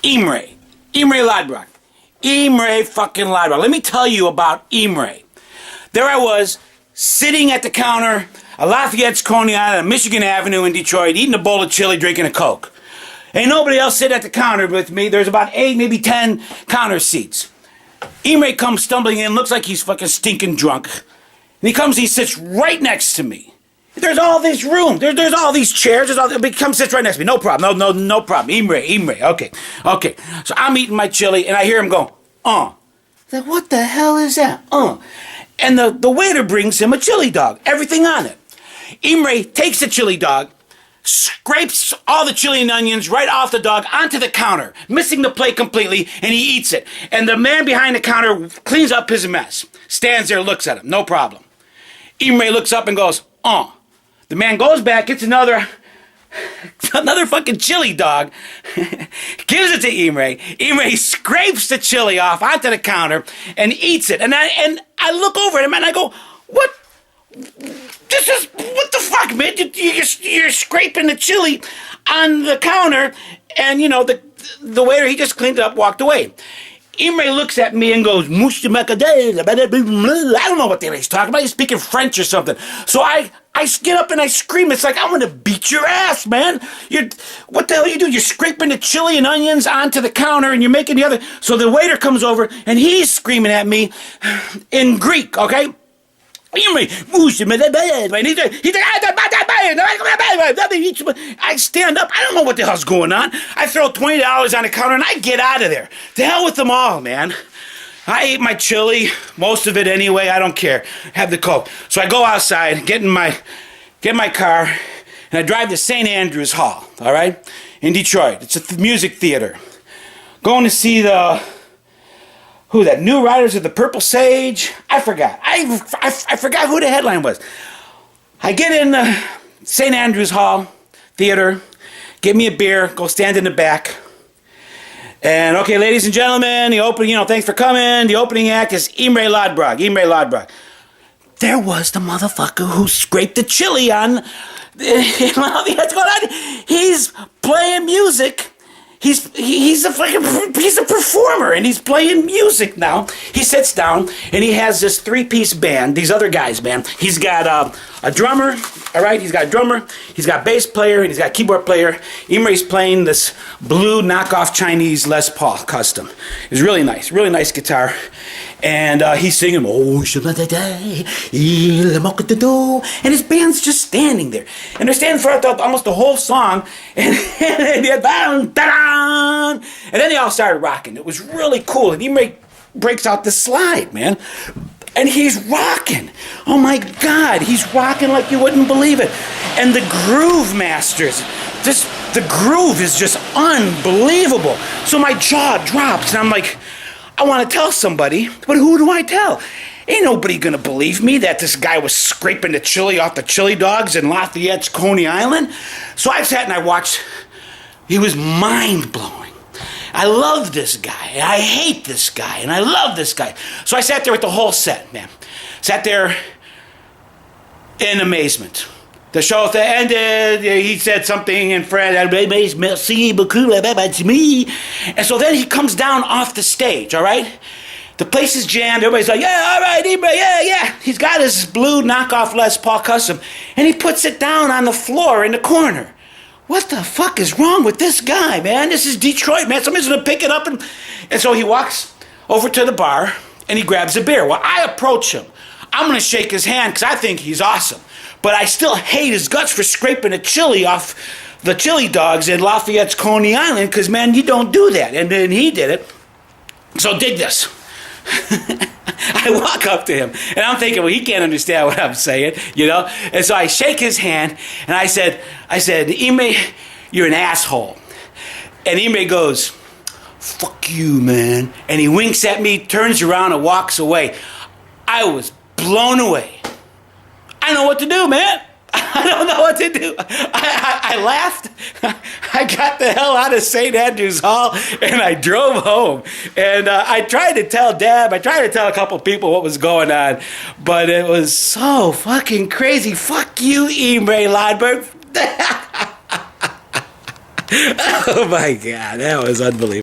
Imre Lodbrog. Imre fucking Lodbrog. Let me tell you about Imre. There I was, sitting at the counter at Lafayette's Coney Island on Michigan Avenue in Detroit, eating a bowl of chili, drinking a Coke. Ain't nobody else sitting at the counter with me. There's about 8, maybe 10 counter seats. Imre comes stumbling in, looks like he's fucking stinking drunk. And he comes, he sits right next to me. There's all this room. There's all these chairs. He comes, sits right next to me. No problem. No problem. Imre. Okay. So I'm eating my chili, and I hear him go, Like, what the hell is that? And the waiter brings him a chili dog. Everything on it. Imre takes the chili dog, scrapes all the chili and onions right off the dog onto the counter, missing the plate completely, and he eats it. And the man behind the counter cleans up his mess. Stands there, looks at him. No problem. Imre looks up and goes, The man goes back, gets another fucking chili dog, gives it to Imre. Imre scrapes the chili off onto the counter and eats it. And I look over at him and I go, what the fuck, man? You're scraping the chili on the counter, and the waiter, he just cleaned it up, walked away. Imre looks at me and goes, I don't know what the hell he's talking about. He's speaking French or something. So I get up and I scream. It's like, I'm going to beat your ass, man. What the hell you do? You're scraping the chili and onions onto the counter and you're making the other. So the waiter comes over and he's screaming at me in Greek, okay? I stand up. I don't know what the hell's going on. I throw $20 on the counter and I get out of there. To hell with them all, man. I ate my chili, most of it anyway. I don't care. Have the Coke. So I go outside, get in my car, and I drive to St. Andrew's Hall. All right, in Detroit. It's a music theater. Going to see New Riders of the Purple Sage? I forgot. I forgot who the headline was. I get in the St. Andrew's Hall Theater, get me a beer, go stand in the back. And okay, ladies and gentlemen, the opening, thanks for coming. The opening act is Imre Lodbrog. There was the motherfucker who scraped the chili on. What's going on? He's playing music. He's a performer, and he's playing music now. He sits down, and he has this 3-piece band, these other guys, man. He's got a drummer, all right? He's got a drummer, he's got a bass player, and he's got a keyboard player. Imre's playing this blue knockoff Chinese Les Paul custom. It's really nice guitar. And he's singing, and his band's just standing there. And they're standing for almost the whole song, and then they all started rocking. It was really cool. And Imre breaks out the slide, man. And he's rocking. Oh my God, he's rocking like you wouldn't believe it. And the groove masters, the groove is just unbelievable. So my jaw drops, and I'm like, I want to tell somebody, but who do I tell? Ain't nobody gonna believe me that this guy was scraping the chili off the chili dogs in Lafayette's Coney Island. So I sat and I watched. He was mind-blowing. I love this guy, and I hate this guy, and I love this guy. So I sat there with the whole set, man. Sat there in amazement. The show ended, he said something in French, merci beaucoup, it's me. And so then he comes down off the stage, all right? The place is jammed, everybody's like, yeah, all right, Imre, yeah. He's got his blue knockoff Les Paul custom, and he puts it down on the floor in the corner. What the fuck is wrong with this guy, man? This is Detroit, man. Somebody's gonna pick it up. And so he walks over to the bar, and he grabs a beer. Well, I approach him. I'm gonna shake his hand, because I think he's awesome. But I still hate his guts for scraping the chili off the chili dogs in Lafayette's Coney Island, because, man, you don't do that. And then he did it. So dig this. I walk up to him, and I'm thinking, well, he can't understand what I'm saying, And so I shake his hand, and I said, Imre, you're an asshole. And Imre goes, fuck you, man. And he winks at me, turns around, and walks away. I was blown away. I know what to do, man. I don't know what to do. I laughed. I got the hell out of St. Andrew's Hall, and I drove home. And I tried to tell Deb, I tried to tell a couple people what was going on, but it was so fucking crazy. Fuck you, Imre Lodbrog. Oh my God, that was unbelievable.